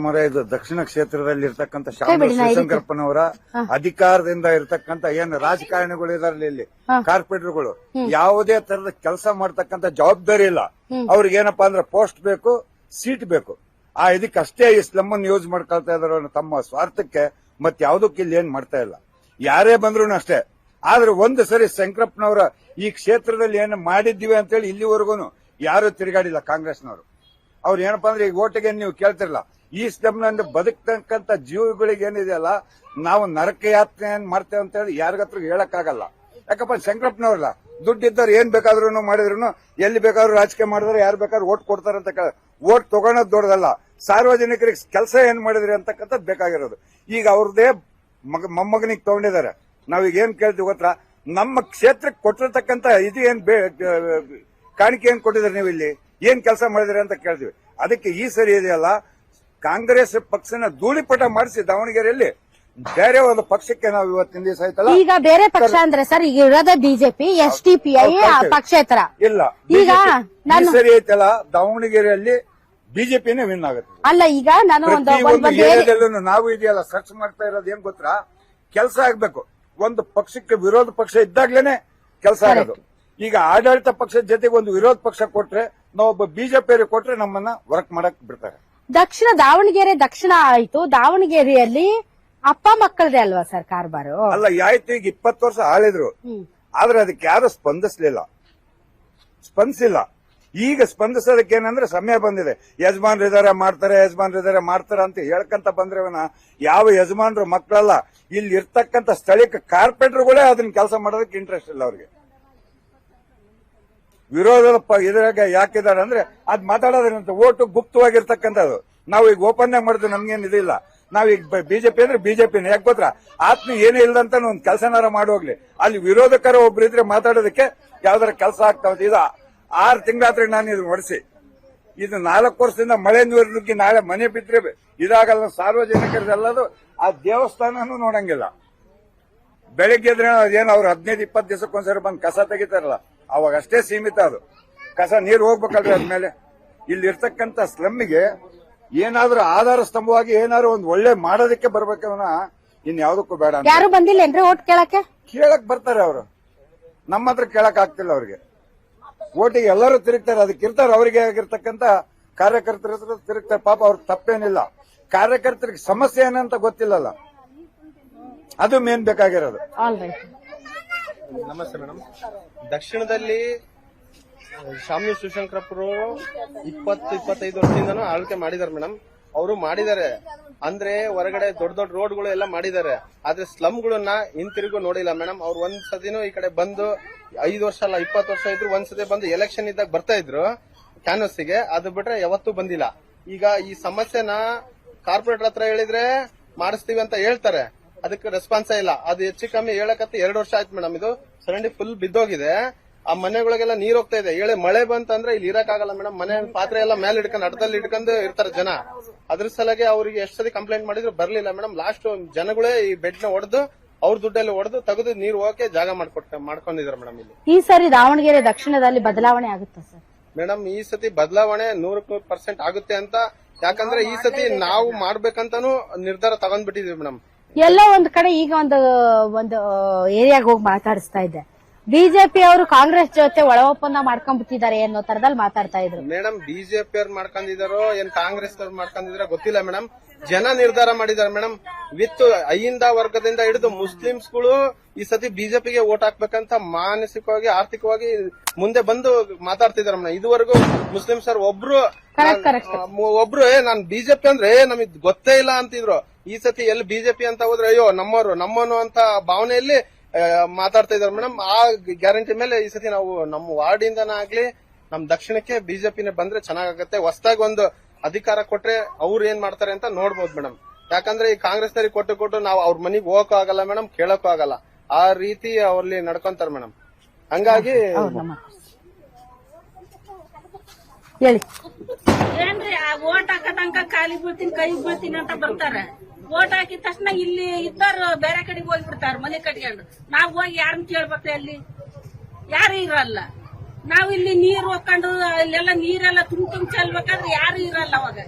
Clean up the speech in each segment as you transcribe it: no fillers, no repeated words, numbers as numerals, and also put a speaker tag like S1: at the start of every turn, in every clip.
S1: Madam ಇದು ದಕ್ಷಿಣ ಕ್ಷೇತ್ರದಲ್ಲಿ ಇರ್ತಕ್ಕಂಥ ಶಾಮನೂರು ಶಿವಶಂಕರಪ್ಪನವರ ಅಧಿಕಾರದಿಂದ ಇರ್ತಕ್ಕಂಥ ಏನು ರಾಜಕಾರಣಿಗಳು ಇದಾರಲ್ಲ ಇಲ್ಲಿ ಕಾರ್ಪೊರೇಟರ್ಗಳು ಯಾವುದೇ ತರದ ಕೆಲಸ ಮಾಡ್ತಕ್ಕಂಥ ಜವಾಬ್ದಾರಿ ಇಲ್ಲ. ಅವ್ರಿಗೆ ಏನಪ್ಪಾ ಅಂದ್ರೆ ಪೋಸ್ಟ್ ಬೇಕು, ಸೀಟ್ ಬೇಕು. ಇದಕ್ಕಷ್ಟೇ ಈ ಸ್ಲಮ್ ಅನ್ನು ಯೂಸ್ ಮಾಡ್ಕೊಳ್ತಾ ಇದಾರೆ ತಮ್ಮ ಸ್ವಾರ್ಥಕ್ಕೆ. ಮತ್ ಯಾವ್ದಕ್ಕೆ ಇಲ್ಲಿ ಏನ್ ಮಾಡ್ತಾ ಇಲ್ಲ. ಯಾರೇ ಬಂದ್ರು ಅಷ್ಟೇ. ಆದ್ರೆ ಒಂದು ಸರಿ ಶಂಕರಪ್ಪನವರ ಈ ಕ್ಷೇತ್ರದಲ್ಲಿ ಏನು ಮಾಡಿದ್ದೀವಿ ಅಂತೇಳಿ ಇಲ್ಲಿವರೆಗೂ ಯಾರು ತಿರುಗಾಡಿಲ್ಲ ಕಾಂಗ್ರೆಸ್ನವರು. ಅವ್ರು ಏನಪ್ಪಾ ಅಂದ್ರೆ ಈಗ ಓಟಿಗೆ ನೀವು ಕೇಳ್ತಿರಲ್ಲ, ಈ ಸ್ಲಮ್ನಿಂದ ಬದುಕ್ತಕ್ಕಂಥ ಜೀವಗಳಿಗೆ ಏನಿದೆಯಲ್ಲ, ನಾವು ನರಕ ಯಾತ್ರೆ ಮಾಡ್ತೇವೆ ಅಂತ ಹೇಳಿ ಯಾರಿಗತ್ರ ಹೇಳಕ್ಕಾಗಲ್ಲ. ಯಾಕಪ್ಪ ಶಂಕರಪ್ಪನವ್ರಲ್ಲ, ದುಡ್ಡಿದ್ದವ್ರು ಏನ್ ಬೇಕಾದ್ರೂ ಮಾಡಿದ್ರು, ಎಲ್ಲಿ ಬೇಕಾದ್ರೂ ರಾಜಕೀಯ ಮಾಡಿದ್ರೆ ಯಾರು ಬೇಕಾದ್ರೂ ಓಟ್ ಕೊಡ್ತಾರಂತ ಓಟ್ ತಗೊಳೋದ್ ದೊಡ್ಡದಲ್ಲ, ಸಾರ್ವಜನಿಕರಿಗೆ ಕೆಲಸ ಏನ್ ಮಾಡಿದ್ರಿ ಅಂತಕ್ಕಂಥದ್ದು ಬೇಕಾಗಿರೋದು. ಈಗ ಅವ್ರದೇ ಮೊಮ್ಮಗನಿಗೆ ತಗೊಂಡಿದ್ದಾರೆ. ನಾವೀಗ ಏನ್ ಕೇಳ್ತೀವಿ ಗೊತ್ತಾ, ನಮ್ಮ ಕ್ಷೇತ್ರಕ್ಕೆ ಕೊಟ್ಟಿರ್ತಕ್ಕಂಥ ಇದು ಏನ್ ಕಾಣಿಕೆ ಏನ್ ಕೊಟ್ಟಿದ್ರಿ, ನೀವು ಇಲ್ಲಿ ಏನ್ ಕೆಲಸ ಮಾಡಿದ್ರಿ ಅಂತ ಕೇಳ್ತೀವಿ. ಅದಕ್ಕೆ ಈ ಸರಿ ಇದೆಯಲ್ಲ, ಕಾಂಗ್ರೆಸ್ ಪಕ್ಷನ ಧೂಳಿಪಟ ಮಾಡಿಸಿ ದಾವಣಗೆರೆಯಲ್ಲಿ ಬೇರೆ ಒಂದು ಪಕ್ಷಕ್ಕೆ ನಾವು ಇವತ್ತಿನ ದಿವಸ ಆಯ್ತಲ್ಲ.
S2: ಈಗ ಬೇರೆ ಪಕ್ಷ ಅಂದ್ರೆ ಸರ್ ಈಗ ಇರೋದೇ ಬಿಜೆಪಿ, SDPI ಪಕ್ಷೇತರ
S1: ಇಲ್ಲ. ಈಗ ಸರಿ ಐತಲ್ಲ, ದಾವಣಗೆರೆಯಲ್ಲಿ ಬಿಜೆಪಿನೇ ವಿನ್ ಆಗುತ್ತೆ.
S2: ಅಲ್ಲ ಈಗ ನಾನು
S1: ಏರಿಯಾದಲ್ಲೂ ನಾವು ಇದೆಯಲ್ಲ ಸರ್ಚ್ ಮಾಡ್ತಾ ಇರೋದು ಏನ್ ಗೊತ್ತಾ, ಕೆಲಸ ಆಗ್ಬೇಕು. ಒಂದು ಪಕ್ಷಕ್ಕೆ ವಿರೋಧ ಪಕ್ಷ ಇದ್ದಾಗ್ಲೇನೆ ಕೆಲಸ ಆಗೋದು. ಈಗ ಆಡಳಿತ ಪಕ್ಷದ ಜೊತೆಗೆ ಒಂದು ವಿರೋಧ ಪಕ್ಷ ಕೊಟ್ರೆ, ನಾವೊಬ್ಬ ಬಿಜೆಪಿ ಕೊಟ್ರೆ ನಮ್ಮನ್ನ ವರ್ಕ್ ಮಾಡಕ್ ಬಿಡ್ತಾರೆ.
S2: ದಾವಣಗೆರೆ ದಕ್ಷಿಣ ಆಯ್ತು, ದಾವಣಗೆರೆಯಲ್ಲಿ ಅಪ್ಪ ಮಕ್ಕಳದೇ ಅಲ್ವಾ ಸರ್ ಕಾರ್ಬಾರು?
S1: ಅಲ್ಲ ಆಯ್ತು, ಈಗ 20 ವರ್ಷ ಆಳಿದ್ರು, ಆದ್ರೆ ಅದಕ್ಕೆ ಯಾರು ಸ್ಪಂದಿಸಿಲ್ಲ. ಈಗ ಸ್ಪಂದಿಸೋದಕ್ಕೆ ಏನಂದ್ರೆ ಸಮಯ ಬಂದಿದೆ. ಯಜಮಾನ್ರಿದ್ದಾರೆ ಮಾಡ್ತಾರೆ ಅಂತ ಹೇಳ್ಕಂತ ಬಂದ್ರವನ ಯಾವ ಯಜಮಾನ್ರು ಮಕ್ಕಳಲ್ಲ, ಇಲ್ಲಿ ಇರ್ತಕ್ಕಂಥ ಸ್ಥಳೀಯ ಕಾರ್ಪೊರೇಟರ್ಗಳೇ ಅದನ್ನ ಕೆಲಸ ಮಾಡೋದಕ್ಕೆ ಇಂಟ್ರೆಸ್ಟ್ ಇಲ್ಲ ಅವ್ರಿಗೆ. ವಿರೋಧದ ಇದ್ರಾಗ ಯಾಕಿದ್ದಾರೆ ಅಂದ್ರೆ ಅದ್ ಮಾತಾಡೋದ್ರಂತ ಓಟು ಗುಪ್ತವಾಗಿರ್ತಕ್ಕಂಥದ್ದು. ನಾವು ಈಗ ಓಪನ್ ಆಗಿ ಮಾಡಿದ್ವಿ, ನಮ್ಗೇನ್ ಇದಿಲ್ಲ. ನಾವೀಗ ಬಿಜೆಪಿ ಅಂದ್ರೆ ಬಿಜೆಪಿನ ಯಾಕೆ ಗೊತ್ತಾ, ಆತ್ಮ ಏನೇ ಇಲ್ಲದಂತ ಒಂದ್ ಕೆಲಸನಾರ ಮಾಡೋಗ್ಲಿ. ಅಲ್ಲಿ ವಿರೋಧಕರ ಒಬ್ರು ಇದ್ರೆ ಮಾತಾಡೋದಕ್ಕೆ ಯಾವ್ದಾರ ಕೆಲಸ ಆಗ್ತಾವ. ಇದು 6 ತಿಂಗಳಾದ್ರೆ ನಾನು ಇದು ಹೊಡಿಸಿ, ಇದು 4 ವರ್ಷದಿಂದ ಮಳೆ ನೀರು ನುಗ್ಗಿ ನಾಳೆ ಮನೆ ಬಿದ್ರೆ ಇದಾಗಲ್ಲ. ಸಾರ್ವಜನಿಕರದೆಲ್ಲದು ಆ ದೇವಸ್ಥಾನನೂ ನೋಡಂಗಿಲ್ಲ. ಬೆಳಿಗ್ಗೆ ಎದ್ರೆ ಅದೇನು ಅವ್ರು 15-20 ದಿವಸಕ್ಕೊಂದ್ಸರಿ ಬಂದು ಕಸ ತೆಗಿತಾರಲ್ಲ, ಅವಾಗ ಅಷ್ಟೇ ಸೀಮಿತ. ಅದು ಕಸ ನೀರು ಹೋಗ್ಬೇಕಲ್ರಿ ಅದ್ಮೇಲೆ. ಇಲ್ಲಿ ಇರ್ತಕ್ಕಂಥ ಸ್ಲಮ್ಮಿಗೆ ಏನಾದ್ರೂ ಆಧಾರ ಸ್ತಂಭವಾಗಿ ಏನಾದ್ರು ಒಂದು ಒಳ್ಳೆ ಮಾಡೋದಕ್ಕೆ ಬರ್ಬೇಕವನ ಇನ್ ಯಾವ್ದಕ್ಕೂ ಬೇಡ.
S2: ಯಾರು ಬಂದಿಲ್ಲ ಓಟ್ ಕೇಳಕ್
S1: ಬರ್ತಾರೆ ಅವರು, ನಮ್ಮ ಹತ್ರ ಕೇಳಕ್ ಆಗ್ತಿಲ್ಲ ಅವ್ರಿಗೆ. ಓಟಿಗೆ ಎಲ್ಲರೂ ತಿರುಗ್ತಾರೆ, ಅದಕ್ಕೆ ಇರ್ತಾರೆ. ಅವರಿಗೆ ಆಗಿರ್ತಕ್ಕಂಥ ಕಾರ್ಯಕರ್ತರ ಹತ್ರ ತಿರುಗ್ತಾರೆ. ಪಾಪ ಅವ್ರ ತಪ್ಪೇನಿಲ್ಲ. ಕಾರ್ಯಕರ್ತರಿಗೆ ಸಮಸ್ಯೆ ಏನಂತ ಗೊತ್ತಿಲ್ಲಲ್ಲ, ಅದು ಮೇನ್ ಬೇಕಾಗಿರೋದು.
S3: ನಮಸ್ತೆ ಮೇಡಮ್. ದಕ್ಷಿಣದಲ್ಲಿ ಶಾಮನೂರು ಶಿವಶಂಕರಪ್ಪರು 20-25 ವರ್ಷದಿಂದನೂ ಆಳ್ವಿಕೆ ಮಾಡಿದಾರೆ ಮೇಡಮ್. ಅವರು ಮಾಡಿದ್ದಾರೆ ಅಂದ್ರೆ ಹೊರಗಡೆ ದೊಡ್ಡ ದೊಡ್ಡ ರೋಡ್ಗಳು ಎಲ್ಲ ಮಾಡಿದ್ದಾರೆ, ಆದ್ರೆ ಸ್ಲಮ್ಗಳನ್ನ ಹಿಂತಿರುಗು ನೋಡಿಲ್ಲ ಮೇಡಮ್. ಅವ್ರು ಒಂದ್ಸತಿನೂ ಈ ಕಡೆ ಬಂದು 5 ವರ್ಷ ಅಲ್ಲ 20 ವರ್ಷ ಇದ್ರು ಒಂದ್ಸತಿ ಬಂದು ಎಲೆಕ್ಷನ್ ಇದ್ದಾಗ ಬರ್ತಾ ಇದ್ರು ಕ್ಯಾನ್ವಸ್ಗೆ, ಅದು ಬಿಟ್ರೆ ಯಾವತ್ತೂ ಬಂದಿಲ್ಲ. ಈಗ ಈ ಸಮಸ್ಯೆನ ಕಾರ್ಪೊರೇಟರ್ ಹತ್ರ ಹೇಳಿದ್ರೆ ಮಾಡಿಸ್ತೀವಿ ಅಂತ ಹೇಳ್ತಾರೆ, ಅದಕ್ಕೆ ರೆಸ್ಪಾನ್ಸೇ ಇಲ್ಲ. ಅದು ಹೆಚ್ಚು ಕಮ್ಮಿ ಹೇಳಕತ್ತೆ 2 ವರ್ಷ ಆಯ್ತು ಮೇಡಮ್. ಇದು ಚರಂಡಿ ಫುಲ್ ಬಿದ್ದೋಗಿದೆ, ಆ ಮನೆಗಳಿಗೆಲ್ಲ ನೀರ್ ಹೋಗ್ತಾ ಇದೆ. ಮಳೆ ಬಂತಂದ್ರೆ ಇಲ್ಲಿ ಇರಕ್ಕಾಗಲ್ಲ ಮೇಡಮ್. ಮನೆ ಪಾತ್ರೆ ಎಲ್ಲ ಮೇಲೆ ಇಟ್ಕೊಂಡು ಅಡ್ಡದಲ್ಲಿ ಇಟ್ಕೊಂಡು ಇರ್ತಾರೆ ಜನ. ಅದ್ರ ಸಲಗೆ ಅವ್ರಿಗೆ ಎಷ್ಟು ಸತಿ ಕಂಪ್ಲೇಂಟ್ ಮಾಡಿದ್ರು ಬರ್ಲಿಲ್ಲ ಮೇಡಮ್. ಲಾಸ್ಟ್ ಜನಗಳೇ ಈ ಬೆಡ್ ನ ಹೊಡೆದು ಅವ್ರ ದುಡ್ಡಲ್ಲಿ ಹೊಡೆದು ತೆಗೆದು ನೀರು ಹೋಗಕ್ಕೆ ಜಾಗ ಮಾಡ್ಕೊಂಡಿದ್ದಾರೆ ಮೇಡಮ್. ಇಲ್ಲಿ
S2: ಈ ಸರಿ ದಾವಣಗೆರೆ ದಕ್ಷಿಣದಲ್ಲಿ ಬದಲಾವಣೆ ಆಗುತ್ತೆ ಸರ್
S3: ಮೇಡಮ್. ಈ ಸತಿ ಬದಲಾವಣೆ 100% ಆಗುತ್ತೆ ಅಂತ, ಯಾಕಂದ್ರೆ ಈ ಸತಿ ನಾವು ಮಾಡ್ಬೇಕಂತಾನು ನಿರ್ಧಾರ ತಗೊಂಡ್ಬಿಟ್ಟಿದೀವಿ ಮೇಡಮ್.
S2: ಎಲ್ಲ ಒಂದ್ ಕಡೆ ಈಗ ಒಂದು ಏರಿಯಾಗ ಹೋಗಿ ಮಾತಾಡಿಸ್ತಾ ಇದ್ದೆ, ಬಿಜೆಪಿ ಅವರು ಕಾಂಗ್ರೆಸ್ ಜೊತೆ ಒಳ ಒಪ್ಪಂದ ಮಾಡ್ಕೊಂಡ್ಬಿಟ್ಟಿದ್ದಾರೆ ಅನ್ನೋ ತರದಲ್ಲಿ ಮಾತಾಡ್ತಾ ಇದ್ರು
S3: ಮೇಡಮ್. ಬಿಜೆಪಿ ಅವ್ರು ಮಾಡ್ಕೊಂಡಿದಾರೋ ಏನ್ ಕಾಂಗ್ರೆಸ್ ಅವ್ರು ಮಾಡ್ಕೊಂಡಿದಾರೋ ಗೊತ್ತಿಲ್ಲ ಮೇಡಮ್. ಜನ ನಿರ್ಧಾರ ಮಾಡಿದ್ದಾರೆ ಮೇಡಮ್. ವಿತ್ ಅಹಿಂದ ವರ್ಗದಿಂದ ಹಿಡಿದು ಮುಸ್ಲಿಮ್ಸ್ಗಳು ಈ ಸತಿ ಬಿಜೆಪಿಗೆ ವೋಟ್ ಹಾಕ್ಬೇಕಂತ ಮಾನಸಿಕವಾಗಿ ಆರ್ಥಿಕವಾಗಿ ಮುಂದೆ ಬಂದು ಮಾತಾಡ್ತಿದಾರೆ ಮೇಡಮ್. ಇದುವರೆಗೂ ಮುಸ್ಲಿಮ್ಸ್ ಅವ್ರು ಒಬ್ರು ನಾನ್ ಬಿಜೆಪಿ ಅಂದ್ರೆ ನಮಗ್ ಗೊತ್ತೇ ಇಲ್ಲ ಅಂತಿದ್ರು. ಈ ಸತಿ ಎಲ್ಲಿ ಬಿಜೆಪಿ ಅಂತ ಹೋದ್ರೆ ಅಯ್ಯೋ ನಮ್ಮನು ಅಂತ ಭಾವನೆಯಲ್ಲಿ ಮಾತಾಡ್ತಾ ಇದಾರೆ ಮೇಡಮ್. ಆ ಗ್ಯಾರಂಟಿ ಮೇಲೆ ಈ ಸತಿ ನಾವು ನಮ್ಮ ವಾರ್ಡಿಂದನೇ ಆಗ್ಲಿ ನಮ್ ದಕ್ಷಿಣಕ್ಕೆ ಬಿಜೆಪಿನೇ ಬಂದ್ರೆ ಚೆನ್ನಾಗತ್ತೆ. ಹೊಸದಾಗಿ ಒಂದು ಅಧಿಕಾರ ಕೊಟ್ರೆ ಅವ್ರು ಏನ್ ಮಾಡ್ತಾರೆ ಅಂತ ನೋಡ್ಬೋದು ಮೇಡಮ್. ಯಾಕಂದ್ರೆ ಈ ಕಾಂಗ್ರೆಸ್ನವ್ರಿಗೆ ಕೊಟ್ಟು ನಾವು ಅವ್ರ ಮನೆಗೆ ಹೋಗಕ್ಕೂ ಆಗಲ್ಲ ಮೇಡಮ್, ಕೇಳಕ್ಕೂ ಆಗಲ್ಲ. ಆ ರೀತಿ ಅವ್ರಲ್ಲಿ ನಡ್ಕೊಂತಾರೆ ಮೇಡಮ್. ಹಂಗಾಗಿ
S2: ಹೇಳಿ
S4: ಏನ್ರಿ ಓಟ್ ಹಾಕ ತನಕ ಕಾಲಿ ಬೀಳ್ತೀನಿ ಕೈ ಬೀಳ್ತೀನಿ ಅಂತ ಬರ್ತಾರೆ. ಓಟ್ ಹಾಕಿದ ತಕ್ಷಣ ಇಲ್ಲಿ ಇದ್ದಾರು ಬೇರೆ ಕಡೆಗೆ ಹೋಗ್ಬಿಡ್ತಾರ ಮನೆ ಕಟ್ಕೊಂಡು. ನಾವ್ ಹೋಗಿ ಯಾರನ್ನ ಕೇಳ್ಬೇಕು? ಅಲ್ಲಿ ಯಾರು ಇರಲ್ಲ. ನಾವ್ ಇಲ್ಲಿ ನೀರ್ ಹೋಗ್ಕೊಂಡು ಇಲ್ಲೆಲ್ಲ ನೀರೆಲ್ಲ ತುಂಬ ಚೆಲ್ಬೇಕಾದ್ರೆ ಯಾರು ಇರಲ್ಲ ಅವಾಗ.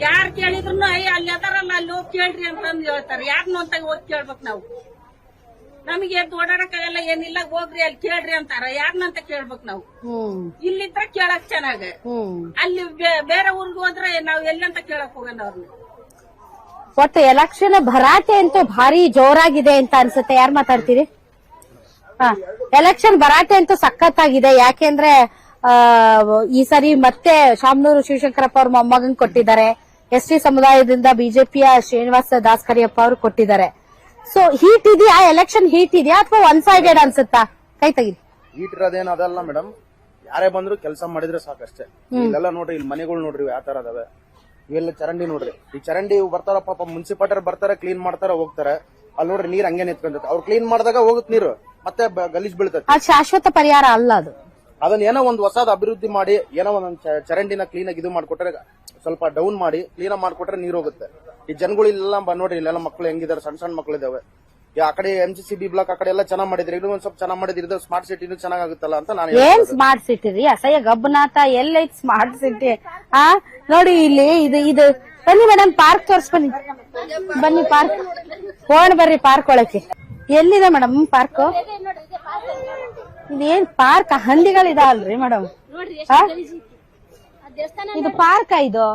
S4: ಯಾರ್ ಕೇಳಿದ್ರು ಅಲ್ಲಿ ಅದಾರಲ್ಲ ಅಲ್ಲಿ ಹೋಗಿ ಕೇಳ್ರಿ ಅಂತಂದ್ ಹೇಳ್ತಾರೆ. ಯಾರನ್ನು ಅಂತ ಹೋಗಿ ಕೇಳ್ಬೇಕು ನಾವು. ನಮಗೆ ಎದ್ದು ಓಡಾಡಕ್ಕಾಗಲ್ಲ ಏನಿಲ್ಲ, ಹೋಗ್ರಿ ಅಲ್ಲಿ ಕೇಳ್ರಿ ಅಂತಾರ. ಯಾರನ್ನಂತ ಕೇಳ್ಬೇಕು ನಾವು. ಇಲ್ಲಿದ್ರ ಕೇಳಕ್ ಚೆನ್ನಾಗ, ಅಲ್ಲಿ ಬೇರೆ ಊರ್ಗ್ ಹೋದ್ರೆ ನಾವ್ ಎಲ್ಲಂತ ಕೇಳಕ್ ಹೋಗೋಣ ಅವ್ರನ್ನ.
S2: ಒಟ್ಟು ಎಲೆಕ್ಷನ್ ಭರಾಟೆ ಅಂತೂ ಭಾರಿ ಜೋರಾಗಿದೆ ಅಂತ ಅನ್ಸುತ್ತೆ. ಯಾರು ಮಾತಾಡ್ತೀರಿ? ಎಲೆಕ್ಷನ್ ಭರಾಟೆ ಅಂತೂ ಸಖತ್ತಾಗಿದೆ. ಯಾಕೆಂದ್ರೆ ಈ ಸರಿ ಮತ್ತೆ ಶಾಮನೂರು ಶಿವಶಂಕರಪ್ಪ ಅವ್ರ ಮೊಮ್ಮಗನ್ ಕೊಟ್ಟಿದ್ದಾರೆ. ಎಸ್ ಟಿ ಸಮುದಾಯದಿಂದ ಬಿಜೆಪಿಯ ಶ್ರೀನಿವಾಸ ದಾಸ್ ಕರಿಯಪ್ಪ ಅವರು ಕೊಟ್ಟಿದ್ದಾರೆ. ಸೊ ಹೀಟ್ ಇದೆಯಾ? ಎಲೆಕ್ಷನ್ ಹೀಟ್ ಇದೆಯಾ ಅಥವಾ ಒನ್ ಸೈಡೆಡ್ ಅನ್ಸುತ್ತಾ? ಕೈ ತೆಗಿರಿ.
S5: ಹೀಟ್ ಇರೋದೇನು ಅದಲ್ಲ ಮೇಡಮ್. ಯಾರೇ ಬಂದ್ರು ಕೆಲಸ ಮಾಡಿದ್ರೆ ಸಾಕಷ್ಟೇ. ಇಲ್ಲೆಲ್ಲ ನೋಡ್ರಿ, ಇಲ್ಲಿ ಮನೆಗಳು ನೋಡ್ರಿ ಯಾವ ತರ ಅದಾವೆ. ಇವೆಲ್ಲ ಚರಂಡಿ ನೋಡ್ರಿ. ಈ ಚರಂಡಿ ಬರ್ತಾರ, ಪಾಪ ಮುನ್ಸಿಪಾಲ್ಟರ್ ಬರ್ತಾರೆ, ಕ್ಲೀನ್ ಮಾಡ್ತಾರ, ಹೋಗ್ತಾರೆ. ಅಲ್ಲಿ ನೋಡ್ರಿ ನೀರ್ ಹಂಗೆ ನಿಂತ್ಕೊಂತೈತೆ. ಅವ್ರು ಕ್ಲೀನ್ ಮಾಡಿದಾಗ ಹೋಗುತ್ತೆ ನೀರು, ಮತ್ತೆ ಗಲೀಜ್ ಬೀಳ್ತೈತೆ.
S2: ಅದು ಶಾಶ್ವತ ಪರಿಹಾರ ಅಲ್ಲ. ಅದು
S5: ಅದನ್ನ ಏನೋ ಒಂದು ಹೊಸದ ಅಭಿವೃದ್ಧಿ ಮಾಡಿ, ಏನೋ ಒಂದೊಂದು ಚರಂಡಿನ ಕ್ಲೀನ್ ಆಗಿ ಇದು ಮಾಡ್ಕೊಟ್ರೆ, ಸ್ವಲ್ಪ ಡೌನ್ ಮಾಡಿ ಕ್ಲೀನ್ ಮಾಡ್ಕೊಟ್ರೆ ನೀರು ಹೋಗುತ್ತೆ. ಈ ಜನಗಳು ಇಲ್ಲೆಲ್ಲ ನೋಡ್ರಿ, ಇಲ್ಲೆಲ್ಲ ಮಕ್ಕಳು ಹೆಂಗಿದಾರೆ, ಸಣ್ಣ ಸಣ್ಣ ಮಕ್ಕಳು ಇದಾವೆ. ಆ ಕಡೆ MCCB ಬ್ಲಾಕ್ ಆ ಕಡೆ ಎಲ್ಲ ಚೆನ್ನಾಗ್ ಮಾಡಿದ್ರೆ, ಇನ್ನೂ ಒಂದ್ ಸ್ವಲ್ಪ ಚೆನ್ನಾಗ್ ಮಾಡಿದ್ರೆ ಸ್ಮಾರ್ಟ್ ಸಿಟಿನೂ ಚೆನ್ನಾಗುತ್ತಲ್ಲ ಅಂತ ನಾನು.
S2: ಏನ್ ಸ್ಮಾರ್ಟ್ ಸಿಟಿ ರೀ? ಅಸಹ್ಯ ಗಬ್ಬನಾಥ. ಎಲ್ಲೈತ್ ಸ್ಮಾರ್ಟ್ ಸಿಟಿ? ನೋಡಿ ಇಲ್ಲಿ ಇದು ಬನ್ನಿ ಮೇಡಮ್, ಪಾರ್ಕ್ ತೋರ್ಸ್ ಬನ್ನಿ. ಬನ್ನಿ ಪಾರ್ಕ್ ಹೋಗೋಣ ಬರ್ರಿ. ಪಾರ್ಕ್ ಒಳಕ್ಕೆ ಎಲ್ಲಿದೆ ಮೇಡಮ್ ಪಾರ್ಕ್? ಇದೇನ್ ಪಾರ್ಕ್? ಹಂದಿಗಳಿದಾವಲ್ರಿ ಮೇಡಮ್? ಇದು ಪಾರ್ಕ್? ಇದು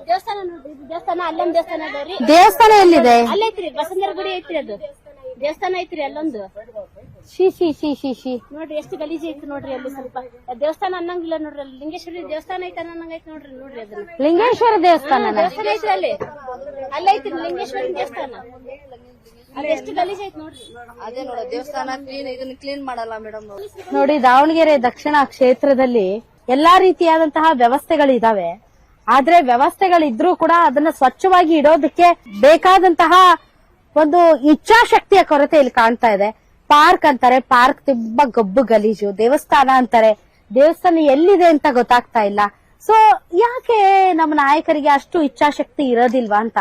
S6: ದೇವಸ್ಥಾನ ನೋಡ್ರಿ. ದೇವಸ್ಥಾನ ಅಲ್ಲೊಂದ್ ದೇವಸ್ಥಾನ ಅದಾವ್ರಿ.
S2: ದೇವಸ್ಥಾನ ಎಲ್ಲಿದೆ?
S6: ಅಲ್ಲೈತ್ರಿ, ಬಸಂದರ ಗುಡಿ ಐತ್ರಿ. ಅದು ದೇವಸ್ಥಾನ ಐತ್ರಿ ಅಲ್ಲೊಂದು.
S2: She she she she she
S6: ನೋಡ್ರಿ ಎಷ್ಟು ಗಲೀಜ್ ಐತಿ ನೋಡ್ರಿ. ಅಲ್ಲಿ ಸ್ವಲ್ಪ ದೇವಸ್ಥಾನ ಅನ್ನಂಗಿಲ್ಲ ನೋಡ್ರಿ. ಅಲ್ಲಿ ಲಿಂಗೇಶ್ವರಿ ದೇವಸ್ಥಾನ ಐತಿ ಅನ್ನಂಗೈತಿ ನೋಡ್ರಿ. ನೋಡ್ರಿ ಅದನ್ನ
S2: ಲಿಂಗೇಶ್ವರ ದೇವಸ್ಥಾನ
S6: ದೇವಸ್ಥಾನ ಐತ್ರಿ ಅಲ್ಲಿ. ಅಲ್ಲೈತ್ರಿ ಲಿಂಗೇಶ್ವರಿ ದೇವಸ್ಥಾನ. ಅಲ್ಲಿ ಎಷ್ಟು ಗಲೀಜ್ ಐತಿ ನೋಡ್ರಿ.
S7: ಅದೇ ನೋಡ ದೇವಸ್ಥಾನ ಇದನ್ನ ಕ್ಲೀನ್ ಮಾಡಲ್ಲ ಮೇಡಮ್.
S2: ನೋಡಿ, ದಾವಣಗೆರೆ ದಕ್ಷಿಣ ಕ್ಷೇತ್ರದಲ್ಲಿ ಎಲ್ಲಾ ರೀತಿಯಾದಂತಹ ವ್ಯವಸ್ಥೆಗಳಿದಾವೆ. ಆದ್ರೆ ವ್ಯವಸ್ಥೆಗಳಿದ್ರೂ ಕೂಡ ಅದನ್ನ ಸ್ವಚ್ಛವಾಗಿ ಇಡೋದಕ್ಕೆ ಬೇಕಾದಂತಹ ಒಂದು ಇಚ್ಛಾಶಕ್ತಿಯ ಕೊರತೆ ಇಲ್ಲಿ ಕಾಣ್ತಾ ಇದೆ. ಪಾರ್ಕ್ ಅಂತಾರೆ, ಪಾರ್ಕ್ ತುಂಬಾ ಗಬ್ಬು ಗಲೀಜು. ದೇವಸ್ಥಾನ ಅಂತಾರೆ, ದೇವಸ್ಥಾನ ಎಲ್ಲಿದೆ ಅಂತ ಗೊತ್ತಾಗ್ತಾ ಇಲ್ಲ. ಸೊ ಯಾಕೆ ನಮ್ಮ ನಾಯಕರಿಗೆ ಅಷ್ಟು ಇಚ್ಛಾಶಕ್ತಿ ಇರೋದಿಲ್ವಾ ಅಂತ